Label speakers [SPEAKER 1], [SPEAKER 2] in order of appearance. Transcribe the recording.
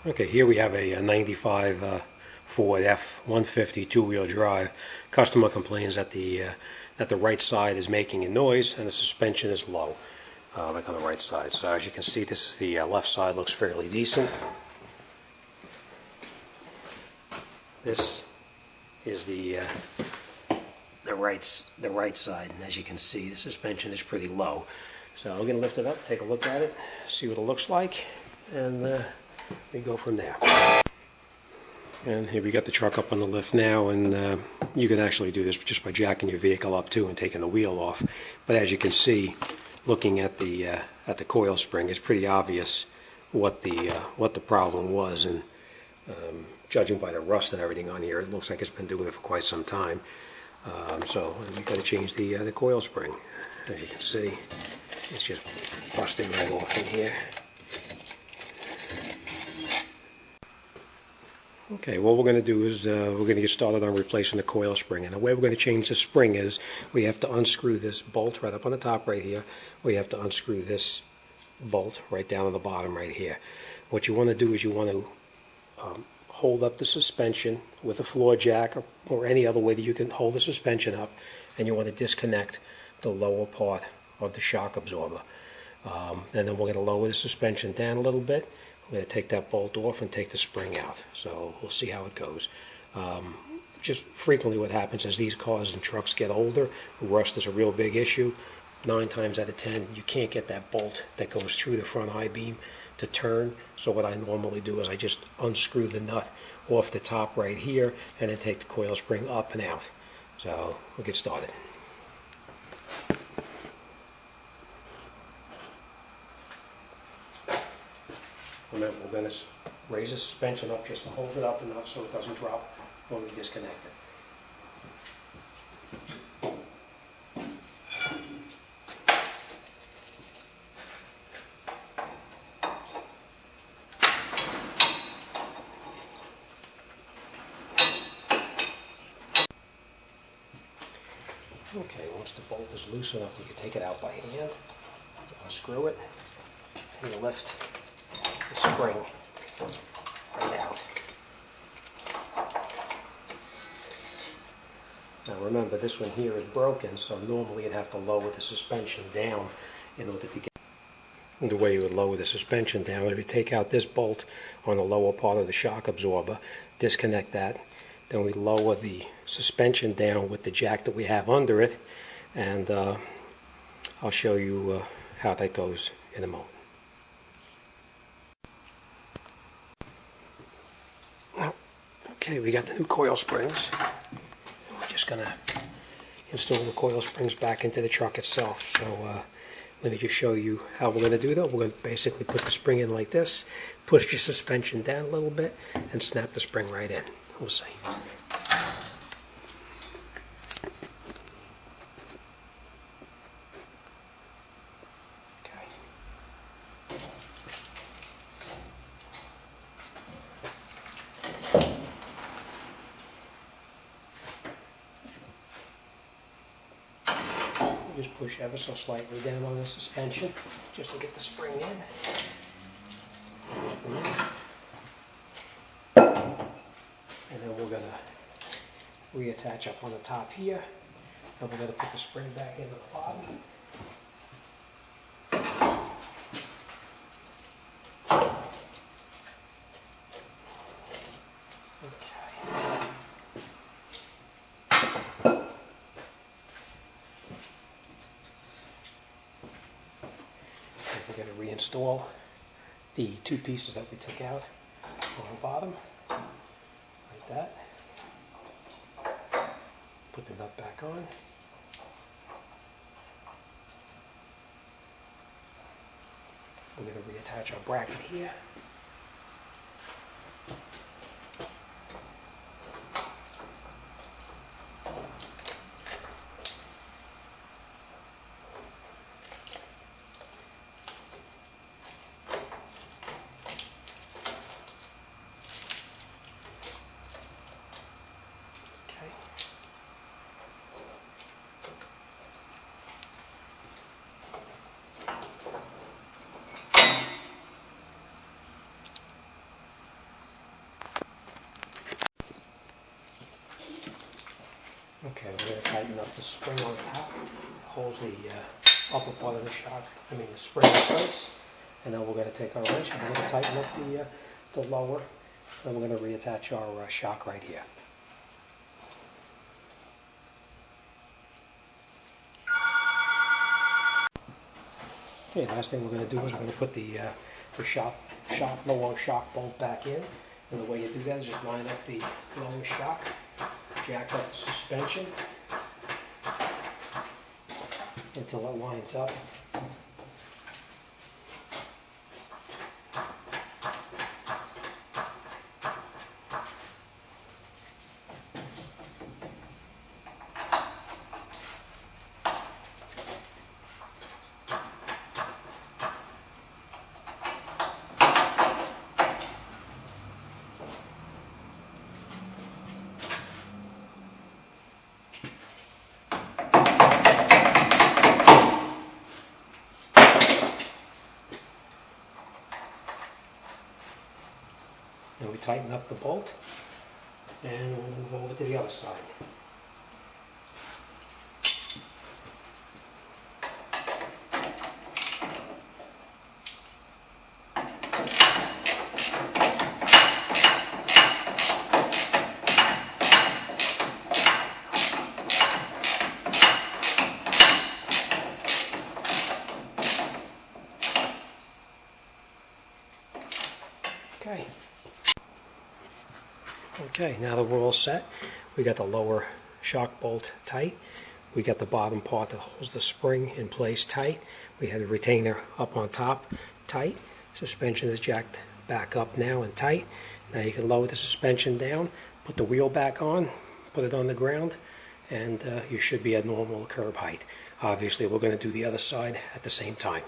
[SPEAKER 1] Okay, here we have a 95 Ford F150 two-wheel drive. Customer complains that the right side is making a noise and the suspension is low, like on the right side. So as you can see, this is the left side, looks fairly decent. This is the right side, and as you can see, the suspension is pretty low. So I'm going to lift it up, take a look at it, see what it looks like, and we go from there. And here we got the truck up on the lift now, and you can actually do this just by jacking your vehicle up too and taking the wheel off. But as you can see, looking at the coil spring, it's pretty obvious what the problem was, and judging by the rust and everything on here, it looks like it's been doing it for quite some time. So you've got to change the coil spring. As you can see, it's just busting right off in here. Okay, what we're going to do is we're going to get started on replacing the coil spring. And the way we're going to change the spring is we have to unscrew this bolt right up on the top right here. We have to unscrew this bolt right down on the bottom right here. What you want to do is you want to hold up the suspension with a floor jack or any other way that you can hold the suspension up, and you want to disconnect the lower part of the shock absorber. And then we're going to lower the suspension down a little bit. We're going to take that bolt off and take the spring out. So we'll see how it goes. Just frequently what happens as these cars and trucks get older, rust is a real big issue. 9 times out of 10, you can't get that bolt that goes through the front I-beam to turn. So what I normally do is I just unscrew the nut off the top right here and then take the coil spring up and out. So we'll get started. Remember, we're going to raise the suspension up just to hold it up enough so it doesn't drop when we disconnect it. Okay, once the bolt is loose enough, you can take it out by hand, you unscrew it, and you lift the spring right out. Now remember, this one here is broken, so normally you'd have to lower the suspension down in order to get. The way you would lower the suspension down, if you take out this bolt on the lower part of the shock absorber, disconnect that, then we lower the suspension down with the jack that we have under it, and I'll show you how that goes in a moment. Okay, we got the new coil springs. We're just going to install the coil springs back into the truck itself. So let me just show you how we're going to do that. We're going to basically put the spring in like this, push your suspension down a little bit, and snap the spring right in. We'll see. Just push ever so slightly down on the suspension just to get the spring in. And then we're going to reattach up on the top here, and we're going to put the spring back into the bottom. We're going to reinstall the 2 pieces that we took out on the bottom, like that. Put the nut back on. We're going to reattach our bracket here. Okay, we're going to tighten up the spring on top. It holds the upper part of the shock, the spring in place. And then we're going to take our wrench and we're going to tighten up the lower. Then we're going to reattach our shock right here. Okay, last thing we're going to do is we're going to put the lower shock bolt back in. And the way you do that is just line up the lower shock, jack up the suspension until it lines up. And we tighten up the bolt, and we'll move over to the other side. Okay, now that we're all set, we got the lower shock bolt tight. We got the bottom part that holds the spring in place tight. We had the retainer up on top tight. Suspension is jacked back up now and tight. Now you can lower the suspension down, put the wheel back on, put it on the ground, and you should be at normal curb height. Obviously, we're going to do the other side at the same time.